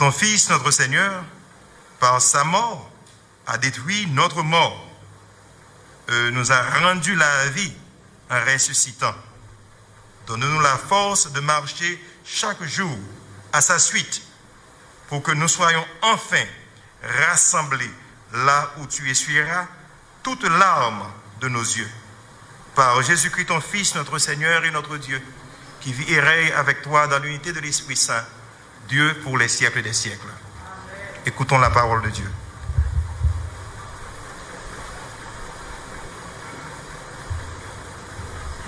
Ton Fils, notre Seigneur, par sa mort, a détruit notre mort, nous a rendu la vie en ressuscitant. Donne-nous la force de marcher chaque jour à sa suite pour que nous soyons enfin rassemblés là où tu essuieras toute larme de nos yeux. Par Jésus-Christ, ton Fils, notre Seigneur et notre Dieu, qui vit et règne avec toi dans l'unité de l'Esprit Saint, Dieu pour les siècles des siècles. Amen. Écoutons la parole de Dieu.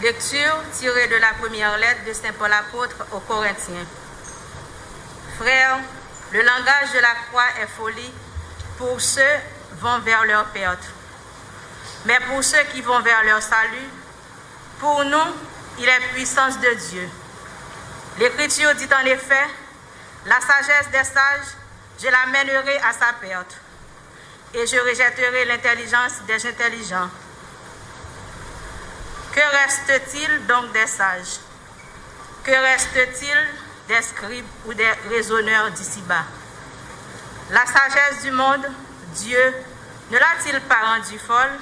Lecture tirée de la première lettre de Saint Paul apôtre aux Corinthiens. Frères, le langage de la croix est folie pour ceux qui vont vers leur perte. Mais pour ceux qui vont vers leur salut, pour nous, il est puissance de Dieu. L'Écriture dit en effet, la sagesse des sages, je la mènerai à sa perte, et je rejetterai l'intelligence des intelligents. Que reste-t-il donc des sages? Que reste-t-il des scribes ou des raisonneurs d'ici-bas? La sagesse du monde, Dieu, ne l'a-t-il pas rendue folle?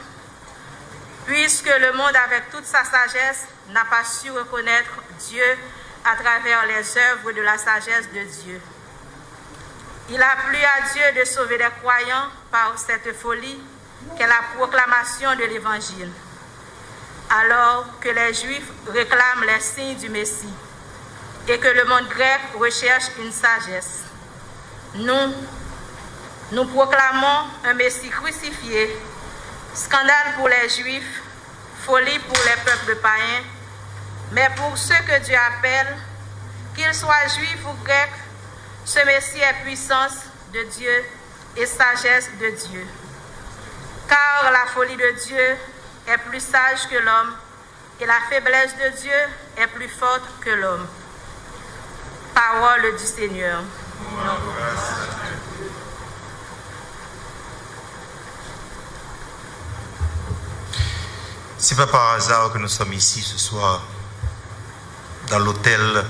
Puisque le monde, avec toute sa sagesse, n'a pas su reconnaître Dieu à travers les œuvres de la sagesse de Dieu. Il a plu à Dieu de sauver les croyants par cette folie qu'est la proclamation de l'Évangile, alors que les Juifs réclament les signes du Messie et que le monde grec recherche une sagesse. Nous proclamons un Messie crucifié, scandale pour les Juifs, folie pour les peuples païens, mais pour ceux que Dieu appelle, qu'ils soient Juifs ou Grecs, ce Messie est puissance de Dieu et sagesse de Dieu. Car la folie de Dieu est plus sage que l'homme, et la faiblesse de Dieu est plus forte que l'homme. Parole du Seigneur. Ce n'est pas par hasard que nous sommes ici ce soir, dans l'hôtel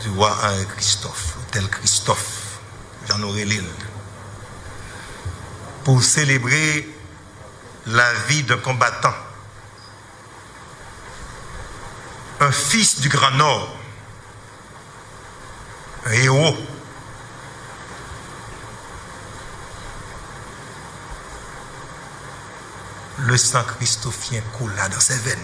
du roi Henri Christophe, l'hôtel Christophe, Jean-Aurélien, pour célébrer la vie d'un combattant, un fils du Grand Nord, un héros. Le sang christophien coula dans ses veines.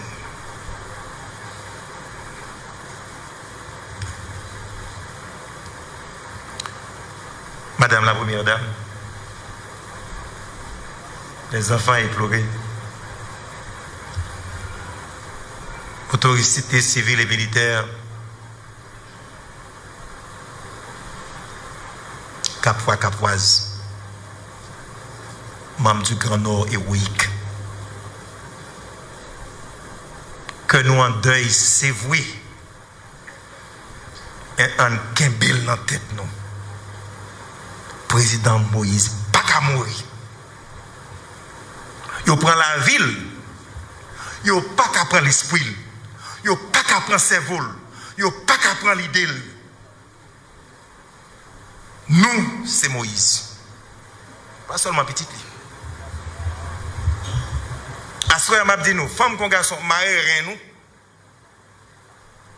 Madame la Première Dame, les enfants éplorés, autorités civiles et militaires, capois, capoises, membres du Grand Nord héroïque, que nous en deuil s'évouer et en kembel dans tête nous. Président Moïse, pas qu'à mourir. Il prend la ville, il pas qu'à prendre l'esprit, il pas qu'à prendre le cerveau, il pas qu'à prendre l'idée. Nous, c'est Moïse. Pas seulement petit. Assoir m'a dit nous, femmes qu'on garçon, mariés nous,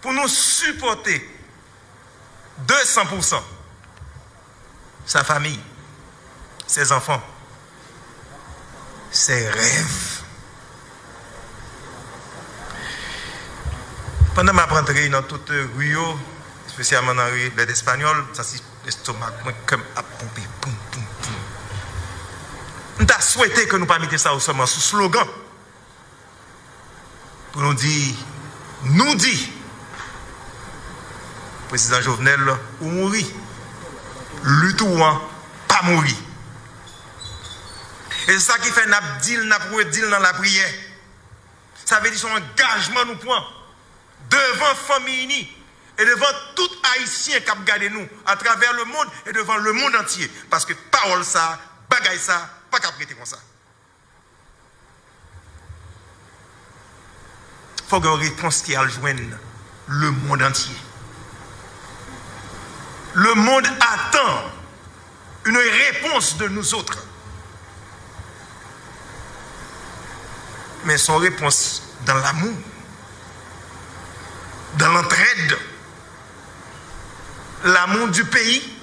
pour nous supporter 200%. Sa famille, ses enfants, ses rêves. Pendant ma rentrée dans toute rue, spécialement dans la rue des Espagnols, ça c'est l'estomac comme à pomper. Nous avons souhaité que nous ne pas mettre ça seulement sous slogan. Pour nous dire, président Jovenel, ou mourir. Lutte ou pas mourir. Et c'est ça qui fait n'a dire dans la prière. Ça veut dire son engagement nous prend devant famille unie et devant tout haïtien qui a gardé nous à travers le monde et devant le monde entier. Parce que parole ça, bagaille ça, pas qu'à prêter comme ça. Il faut qu'on réponse qui a joindre le monde entier. Le monde attend réponse de nous autres. Mais son réponse dans l'amour, dans l'entraide, l'amour du pays,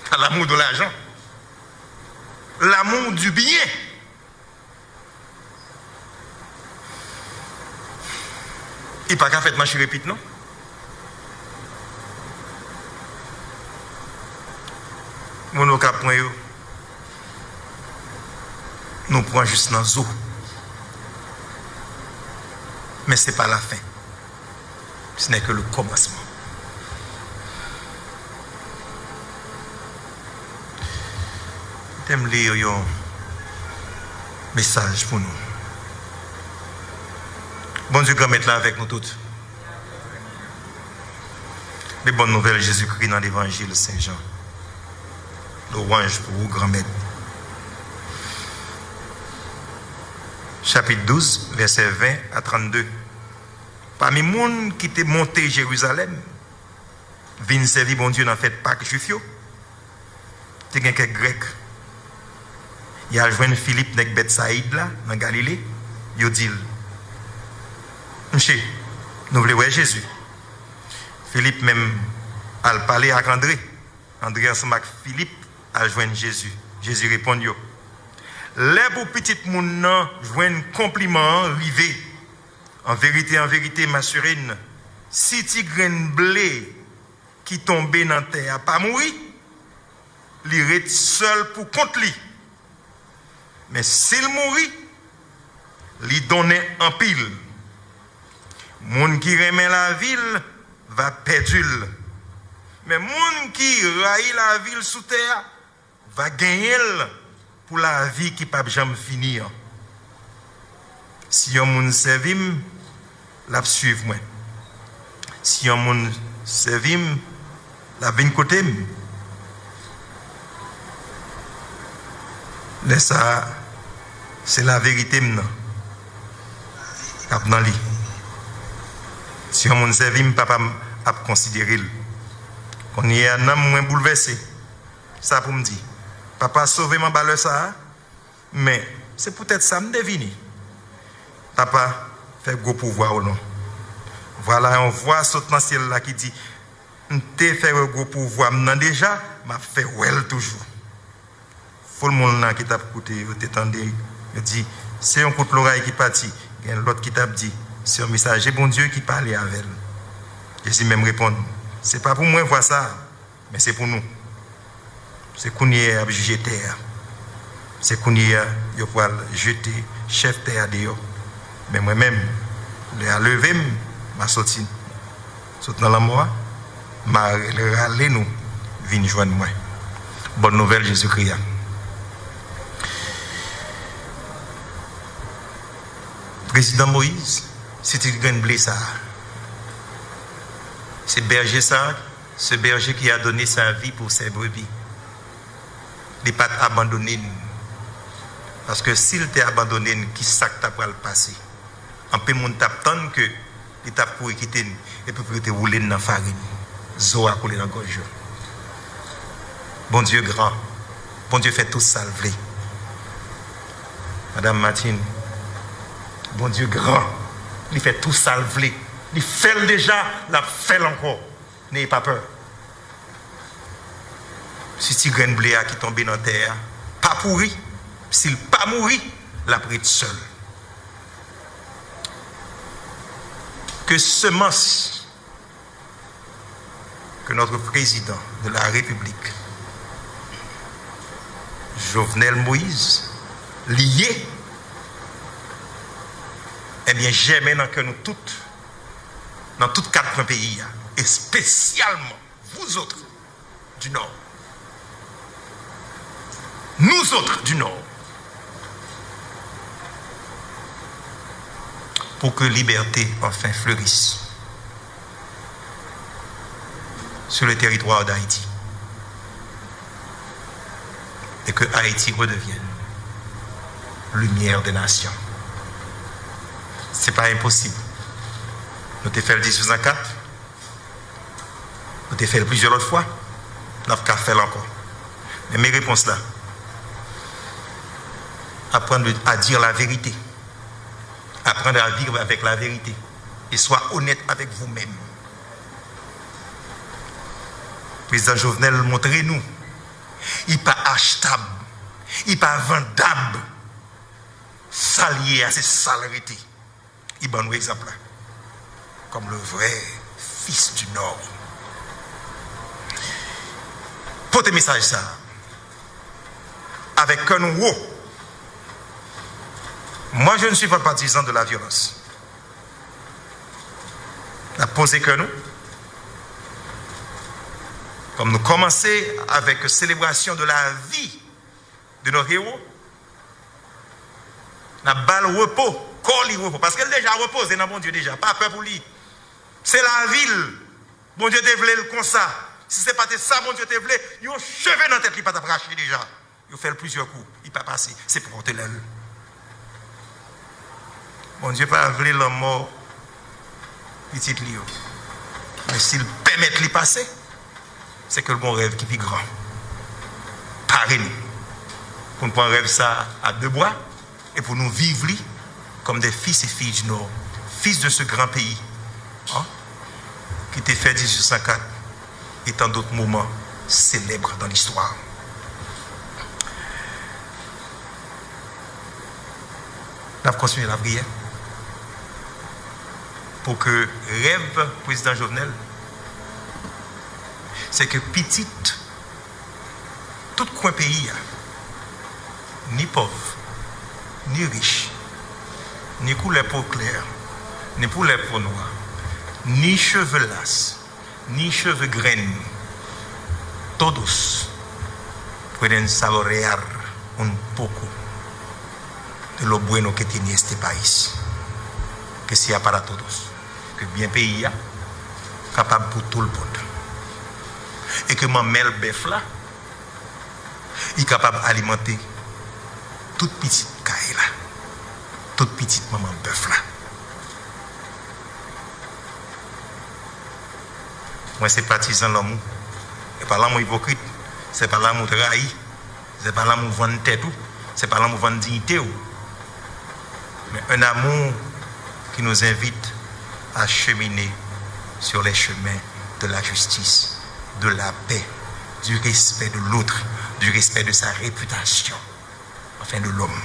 pas l'amour de l'argent, l'amour du bien. Il n'y a pas qu'à faire marcher répite, non? Mon cas point nous prenons juste dans l'eau. Mais ce n'est pas la fin. Ce n'est que le commencement. J'aime lire un message pour nous. Bon Dieu, grand-mère là avec nous toutes. Les bonnes nouvelles Jésus-Christ dans l'évangile Saint-Jean. Louange pour vous, grand-mère. Chapitre 12, verset 20 à 32. Parmi les gens qui étaient montés à Jérusalem, viennent servir bon Dieu dans la fête Pâques juif, il y a quelques Grecs. Il a joint Philippe dans Bethsaïde, là, dans Galilée. Il dit, Monsieur, nous voulons voir Jésus. Philippe même a parlé avec André. André ensemble avec Philippe a joint Jésus. Jésus répond, les pour petit moun joignent compliment rivé. En vérité, ma surine, si ti grain blé qui tombe dans terre a pas mourir, il reste seul pour contre lui. Mais s'il mourit, il donne en pile. Moun qui remet la ville va perdre. Mais moun qui raille la ville sous terre va gagner pour la vie qui ne peut jamais finir. Si un moun servim, la suivre moi. Si un moun servim, la vin côté. Laisse ça, c'est la vérité maintenant. Dans lui. Si un moun servim, papa a considéré. On y a un homme moins bouleversé. Ça pour me dire. Papa sauvé ma balle ça, mais c'est peut-être ça me devine. Papa fait gros pouvoir ou non. Voilà, on voit ce dans ciel là qui dit, t'es fait gros pouvoir, maintenant déjà, m'a fait well toujours. Faut le monde là qui t'a écouté, t'étendez, il dit, c'est un coup de l'oreille qui partit, il y a l'autre qui t'a dit, c'est un messager bon Dieu qui parlait avec elle. Jésus même répond, c'est pas pour moi voir ça, mais c'est pour nous. C'est qu'on y a jugé terre. C'est qu'on y a jeté chef terre dehors. Mais moi-même, je l'ai levé, je suis sorti dans la mort, je suis râlé, nous, venez joindre moi. Bonne nouvelle, Jésus-Christ. Président Moïse, c'était une blessure. C'est berger ça, ce berger qui a donné sa vie pour ses brebis. Il n'est pas abandonné. Parce que s'il t'a abandonné, qui sac t'a pas le passé? En peu de monde t'attend que il t'a pour quitter et puis te rouler dans la farine. Zo a coulé dans la gorge. Bon Dieu grand. Bon Dieu fait tout salver. Madame Martine. Bon Dieu grand. Il fait tout salver. Il fait déjà, il fait encore. N'ayez pas peur. Si tu grain blé qui tombe dans la terre, pas pourri. S'il pas mourir, la prête seul. Que semence que notre président de la République, Jovenel Moïse, lié, eh bien, j'aime dans que nous toutes, dans toutes quatre pays, et spécialement vous autres du Nord, nous autres du Nord, pour que liberté enfin fleurisse sur le territoire d'Haïti et que Haïti redevienne lumière des nations. Ce n'est pas impossible. Nous avons fait le 1804, nous avons fait plusieurs autres fois, nous avons fait encore. Mais mes réponses là, apprendre à dire la vérité, apprendre à vivre avec la vérité et sois honnête avec vous-même. Président Jovenel, montrez-nous, il n'est pas achetable, il n'est pas vendable, salier à ces salarités. Il donne un exemple là, comme le vrai fils du Nord. Portez message ça, avec un haut. Moi, je ne suis pas partisan de la violence. La poser que nous, comme nous commençons avec la célébration de la vie de nos héros, la balle repos, corps repos, parce qu'elle déjà repose dans mon Dieu déjà, pas peur pour lui. C'est la ville, bon Dieu te voulait le comme ça. Si ce n'est pas ça, bon Dieu te voulait, il a cheveux dans la tête, il n'a pas racheté déjà. Il a fait plusieurs coups, il n'a pas passé, c'est pour porter l'aile. Bon Dieu pas voulu la mort petite Lio. Mais s'il permet de l'y passer, c'est que le bon rêve qui est plus grand. Parez-nous. Pour nous prendre rêve ça à deux bras et pour nous vivre comme des fils et filles du Nord, fils de ce grand pays hein, qui était fait 1804 et tant d'autres moments célèbres dans l'histoire. On va continuer la prière. Pour que rêve président Jovenel, c'est que petite, tout coin pays, ni pauvre, ni riche, ni couleur peau claire, ni couleur peau noire, ni cheveux lasses, ni cheveux graines, todos pueden saborear un poco de lo bueno que tiene este país, que sea para todos. Que bien pays est capable pour tout le monde. Et que Mamel Bef là, est capable d'alimenter toute petite caille là, toute petite maman bœuf là. Moi, c'est partisan l'amour. C'est pas l'amour hypocrite, c'est pas l'amour trahi, c'est pas l'amour vendre tête, c'est pas l'amour vendre dignité. Mais un amour qui nous invite à cheminer sur les chemins de la justice, de la paix, du respect de l'autre, du respect de sa réputation, enfin de l'homme.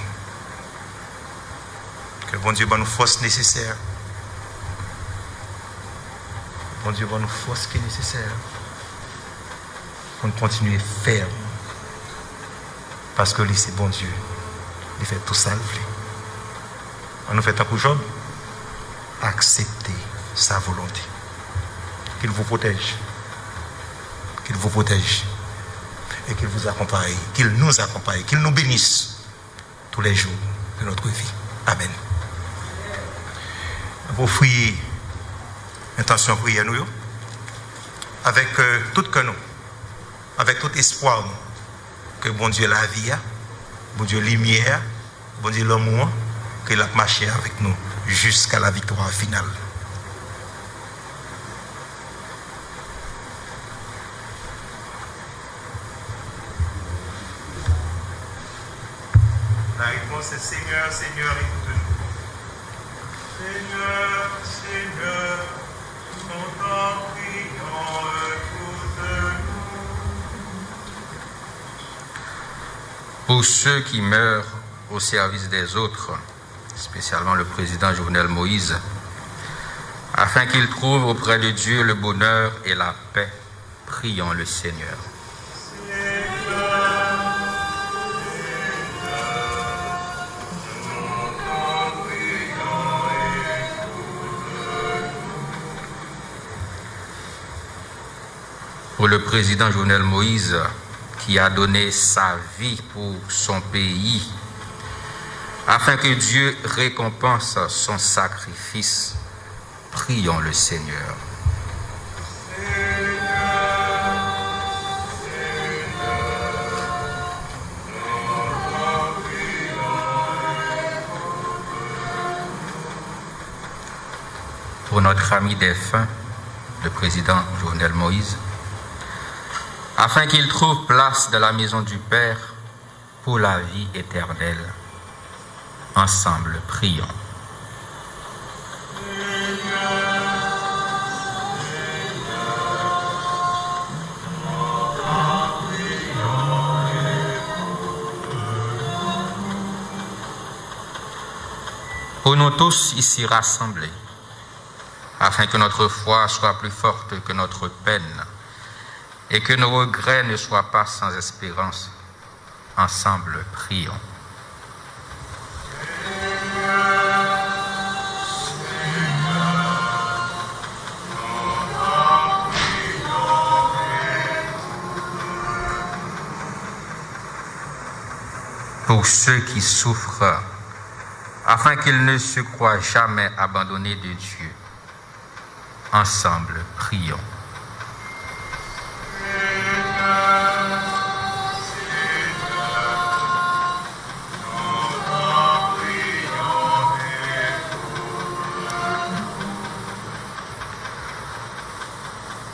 Que bon Dieu va nous force nécessaire. Bon Dieu va nous force qui est nécessaire pour nous continuer ferme. Parce que lui c'est bon Dieu. Il fait tout ça. On nous fait un coup Job. Acceptez sa volonté. Qu'il vous protège. Qu'il vous protège. Et qu'il vous accompagne. Qu'il nous accompagne. Qu'il nous bénisse tous les jours de notre vie. Amen. Vous fouillez intention prière nous avec tout que nous, avec tout espoir que bon Dieu la vie, bon Dieu lumière, bon Dieu l'amour, qu'il a marché avec nous jusqu'à la victoire finale. La réponse est Seigneur, Seigneur, écoute-nous. Seigneur, Seigneur, nous t'en prions, écoute-nous. Pour ceux qui meurent au service des autres, spécialement le président Jovenel Moïse, afin qu'il trouve auprès de Dieu le bonheur et la paix, prions le Seigneur. Pour le président Jovenel Moïse, qui a donné sa vie pour son pays, afin que Dieu récompense son sacrifice, prions le Seigneur. Pour notre ami défunt, le président Jovenel Moïse, afin qu'ils trouvent place dans la maison du Père pour la vie éternelle. Ensemble, prions. Pour nous tous ici rassemblés, afin que notre foi soit plus forte que notre peine et que nos regrets ne soient pas sans espérance, ensemble, prions. Pour ceux qui souffrent, afin qu'ils ne se croient jamais abandonnés de Dieu. Ensemble, prions.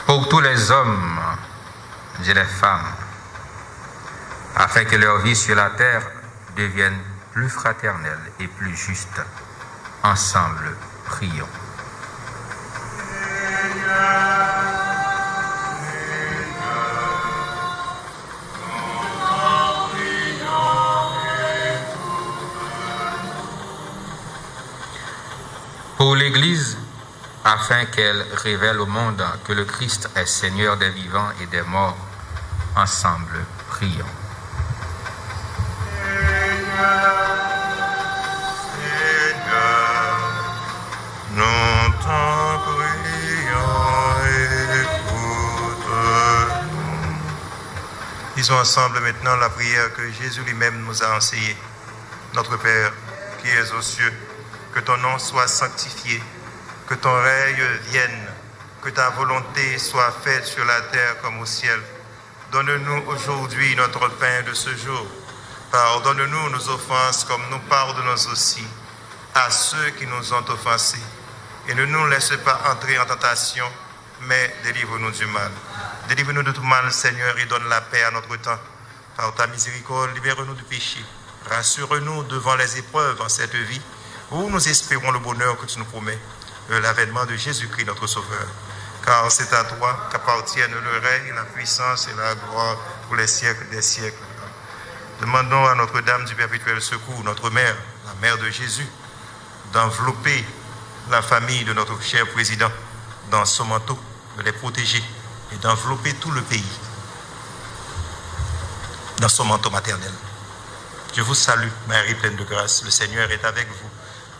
Pour tous les hommes et les femmes, afin que leur vie sur la terre devienne plus fraternelle et plus juste. Ensemble, prions. Pour l'Église, afin qu'elle révèle au monde que le Christ est Seigneur des vivants et des morts, ensemble, prions. Nous t'en prions, écoute-nous. Disons ensemble maintenant la prière que Jésus lui-même nous a enseignée. Notre Père, qui es aux cieux, que ton nom soit sanctifié, que ton règne vienne, que ta volonté soit faite sur la terre comme au ciel. Donne-nous aujourd'hui notre pain de ce jour. Pardonne-nous nos offenses comme nous pardonnons aussi à ceux qui nous ont offensés. Et ne nous laisse pas entrer en tentation, mais délivre-nous du mal. Délivre-nous de tout mal, Seigneur, et donne la paix à notre temps. Par ta miséricorde, libère-nous du péché. Rassure-nous devant les épreuves en cette vie, où nous espérons le bonheur que tu nous promets, l'avènement de Jésus-Christ, notre Sauveur. Car c'est à toi qu'appartiennent le règne, la puissance et la gloire pour les siècles des siècles. Demandons à Notre-Dame du Perpétuel Secours, notre mère, la mère de Jésus, d'envelopper la famille de notre cher président dans son manteau, de les protéger et d'envelopper tout le pays dans son manteau maternel. Je vous salue, Marie pleine de grâce, le Seigneur est avec vous.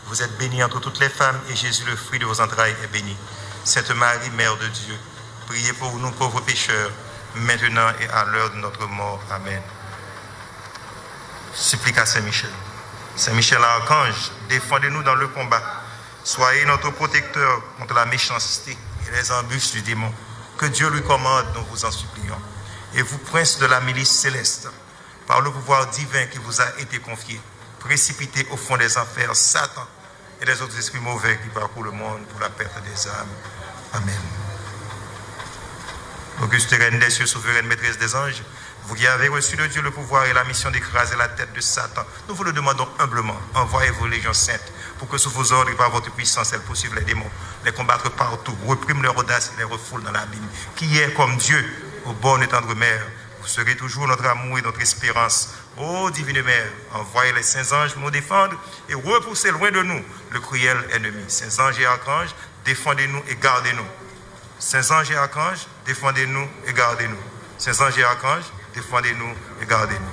Vous êtes bénie entre toutes les femmes et Jésus, le fruit de vos entrailles, est béni. Sainte Marie, Mère de Dieu, priez pour nous pauvres pécheurs, maintenant et à l'heure de notre mort. Amen. Supplique à Saint-Michel. Saint-Michel archange, défendez-nous dans le combat. Soyez notre protecteur contre la méchanceté et les embûches du démon. Que Dieu lui commande, nous vous en supplions. Et vous, prince de la milice céleste, par le pouvoir divin qui vous a été confié, précipitez au fond des enfers Satan et les autres esprits mauvais qui parcourent le monde pour la perte des âmes. Amen. Auguste reine des cieux, souveraine maîtresse des anges, vous qui avez reçu de Dieu le pouvoir et la mission d'écraser la tête de Satan, nous vous le demandons humblement. Envoyez vos légions saintes pour que sous vos ordres et par votre puissance, elles poursuivent les démons, les combattre partout, repriment leur audace et les refoulent dans l'abîme. Qui est comme Dieu, ô bonne et tendre mère, vous serez toujours notre amour et notre espérance. Ô divine mère, envoyez les saints anges nous défendre et repoussez loin de nous le cruel ennemi. Saints anges et archanges, défendez-nous et gardez-nous. Saints anges et archanges, défendez-nous et gardez-nous. Saints anges et archanges, défendez-nous et gardez-nous.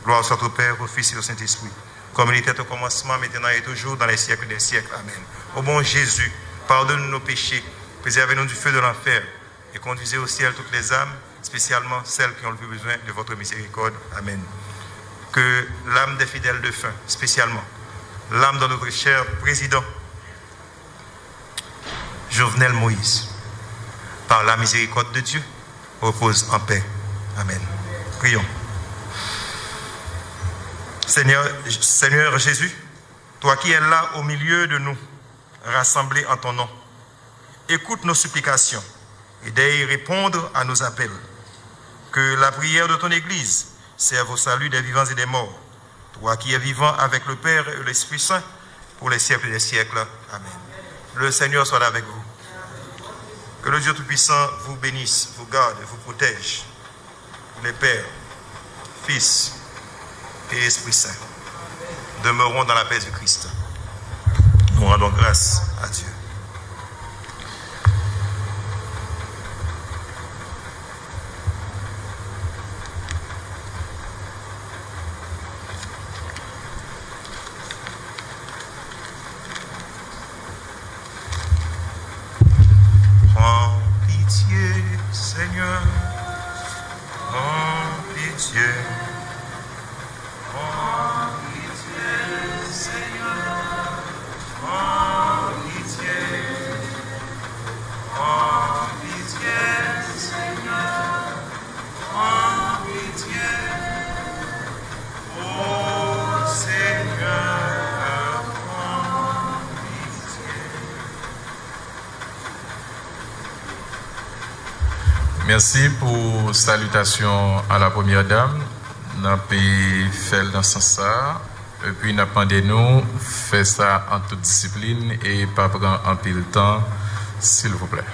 Gloire soit au Père, au Fils et au Saint-Esprit, comme il était au commencement, maintenant et toujours, dans les siècles des siècles. Amen. Ô bon Jésus, pardonne-nous nos péchés, préservez-nous du feu de l'enfer et conduisez au ciel toutes les âmes, spécialement celles qui ont le plus besoin de votre miséricorde. Amen. Que l'âme des fidèles de fin, spécialement l'âme de notre cher président Jovenel Moïse, par la miséricorde de Dieu, repose en paix. Amen. Prions. Seigneur Jésus, toi qui es là au milieu de nous, rassemblés en ton nom, écoute nos supplications et d'ailleurs répondre à nos appels. Que la prière de ton Église serve au salut des vivants et des morts. Toi qui es vivant avec le Père et l'Esprit Saint, pour les siècles des siècles. Amen. Le Seigneur soit là avec vous. Que le Dieu Tout-Puissant vous bénisse, vous garde, vous protège. Les Pères, Fils et Esprit Saint. Demeurons dans la paix du Christ. Nous rendons grâce à Dieu. Prends pitié, Seigneur. Prends pitié. Prends pitié, Seigneur. Prends pitié. Prends pitié, Seigneur. Prends pitié. Oh Seigneur, prends pitié. Merci pour salutation à la première dame. Nous avons fait dans ce sens. Et puis nous avons fait ça en toute discipline et pas prendre un peu de temps, s'il vous plaît.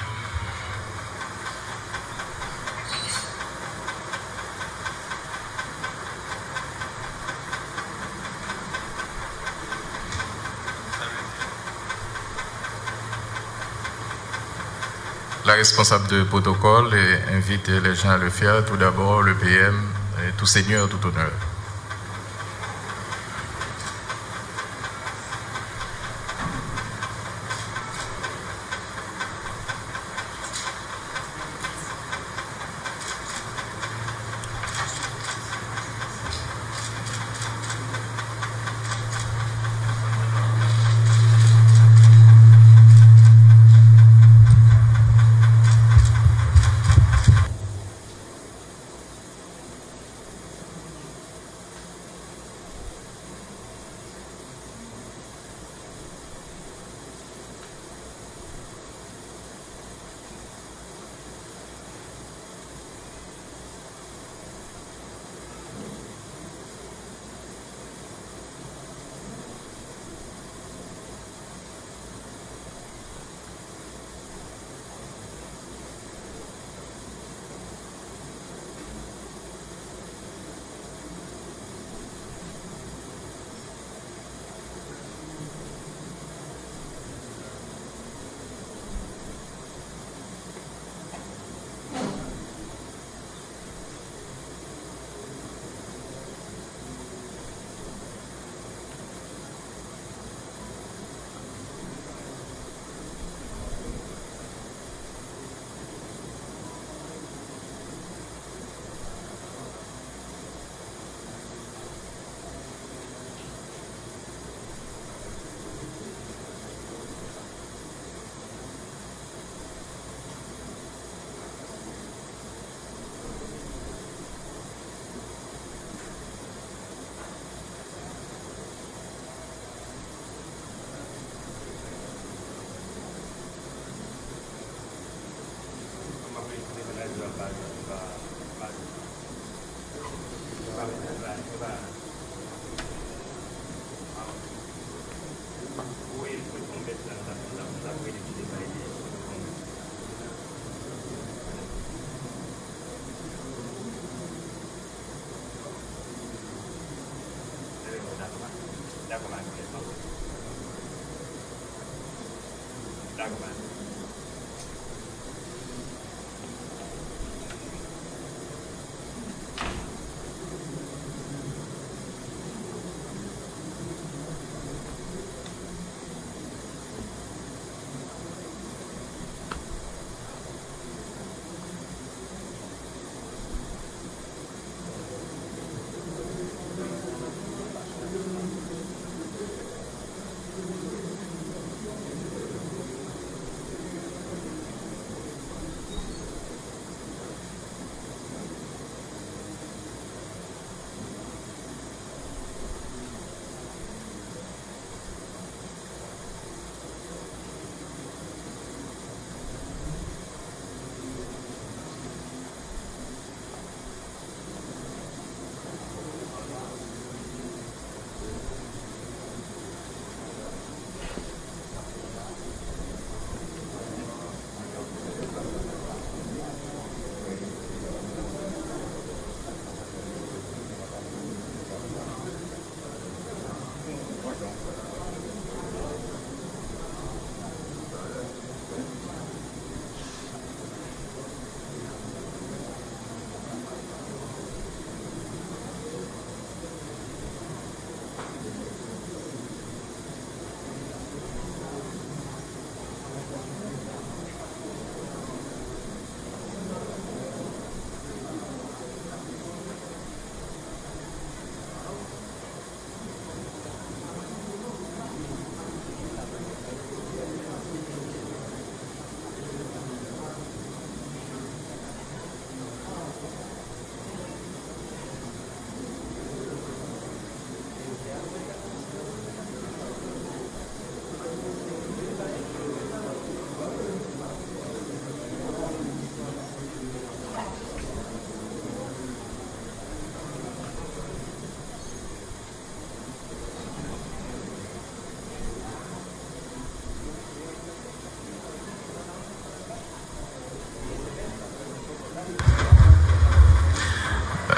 La responsable de protocole invite les gens à le faire. Tout d'abord, le PM, tout seigneur, tout honneur.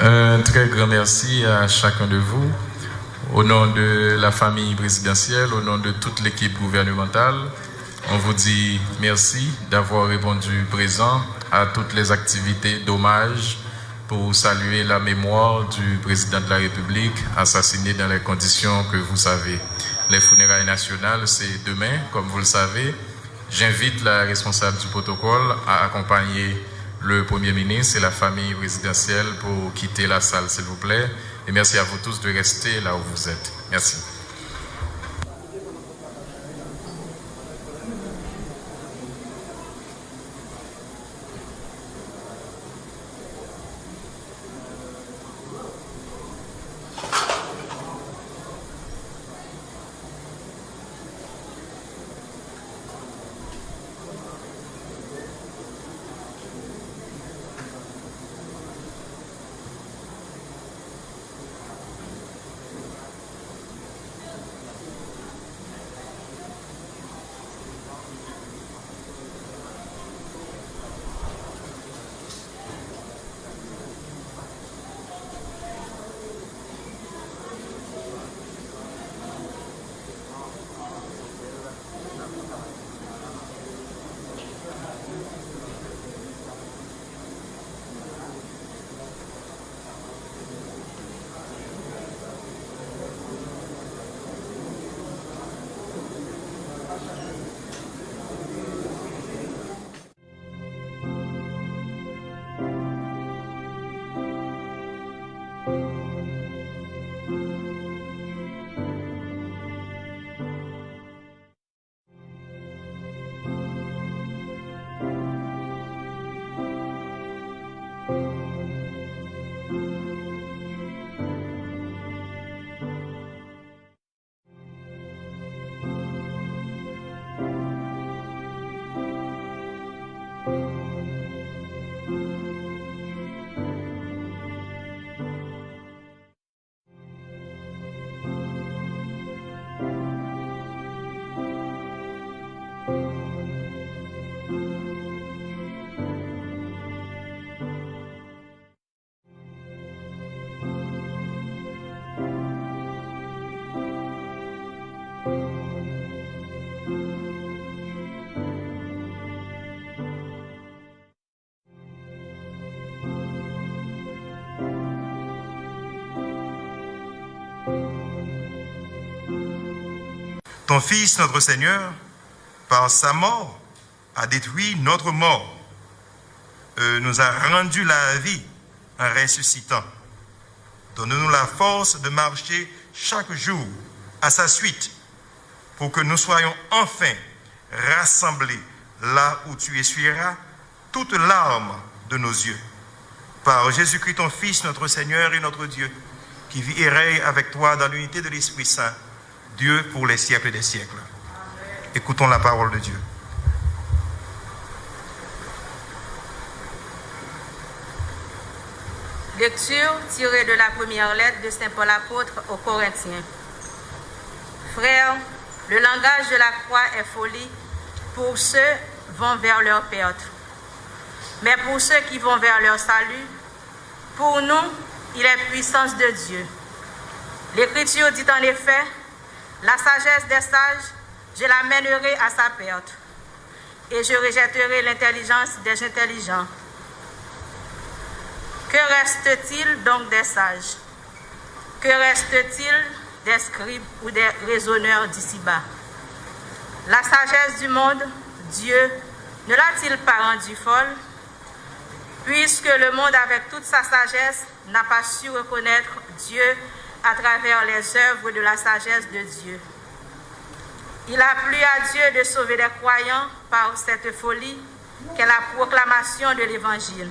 Un très grand merci à chacun de vous. Au nom de la famille présidentielle, au nom de toute l'équipe gouvernementale, on vous dit merci d'avoir répondu présent à toutes les activités d'hommage pour saluer la mémoire du président de la République assassiné dans les conditions que vous savez. Les funérailles nationales, c'est demain, comme vous le savez. J'invite la responsable du protocole à accompagner le Premier ministre et la famille présidentielle pour quitter la salle, s'il vous plaît. Et merci à vous tous de rester là où vous êtes. Merci. Ton Fils, notre Seigneur, par sa mort, a détruit notre mort, nous a rendu la vie en ressuscitant. Donne-nous la force de marcher chaque jour à sa suite pour que nous soyons enfin rassemblés là où tu essuieras toute larme de nos yeux. Par Jésus-Christ, ton Fils, notre Seigneur et notre Dieu, qui vit et règne avec toi dans l'unité de l'Esprit Saint, Dieu pour les siècles des siècles. Amen. Écoutons la parole de Dieu. Lecture tirée de la première lettre de Saint Paul apôtre aux Corinthiens. Frères, le langage de la croix est folie pour ceux qui vont vers leur perte. Mais pour ceux qui vont vers leur salut, pour nous, il est puissance de Dieu. L'Écriture dit en effet, la sagesse des sages, je la mènerai à sa perte, et je rejetterai l'intelligence des intelligents. Que reste-t-il donc des sages? Que reste-t-il des scribes ou des raisonneurs d'ici-bas? La sagesse du monde, Dieu, ne l'a-t-il pas rendue folle? Puisque le monde, avec toute sa sagesse, n'a pas su reconnaître Dieu à travers les œuvres de la sagesse de Dieu. Il a plu à Dieu de sauver les croyants par cette folie qu'est la proclamation de l'Évangile.